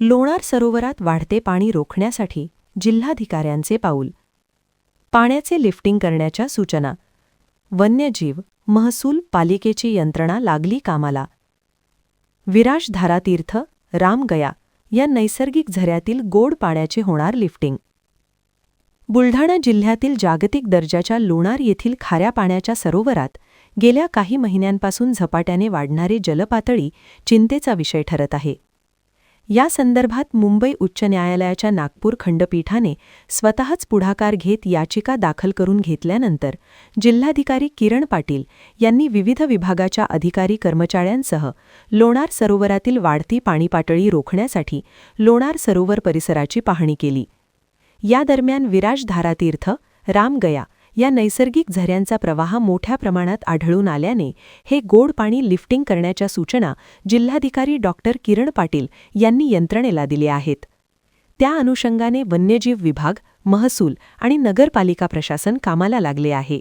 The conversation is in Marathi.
लोणार सरोवरात वाढते पाणी रोखण्यासाठी जिल्हाधिकाऱ्यांचे पाऊल. पाण्याचे लिफ्टिंग करण्याच्या सूचना. वन्यजीव, महसूल पालिकेची यंत्रणा लागली कामाला. विराज धारातीर्थ, रामगया या नैसर्गिक झऱ्यातील गोड पाण्याचे होणार लिफ्टिंग. बुलढाणा जिल्ह्यातील जागतिक दर्जाच्या लोणार येथील खाऱ्या पाण्याच्या सरोवरात गेल्या काही महिन्यांपासून झपाट्याने वाढणारी जलपातळी चिंतेचा विषय ठरत आहे. या संदर्भात मुंबई उच्च न्यायालयाच्या नागपूर खंडपीठाने स्वतःच पुढाकार घेत याचिका दाखल करून घेतल्यानंतर जिल्हाधिकारी किरण पाटील यांनी विविध विभागाच्या अधिकारी कर्मचाऱ्यांसह लोणार सरोवरातील वाढती पाणीपातळी रोखण्यासाठी लोणार सरोवर परिसराची पाहणी केली. या दरम्यान विराज धारातीर्थ, रामगया या नैसर्गिक झऱ्यांचा प्रवाह मोठ्या प्रमाणात आढळून आल्याने हे गोड पाणी लिफ्टिंग करण्याच्या सूचना जिल्हाधिकारी किरण पाटील यांनी यंत्रणेला दिल्या आहेत. त्या अनुषंगाने वन्यजीव विभाग, महसूल आणि नगरपालिका प्रशासन कामाला लागले आहे.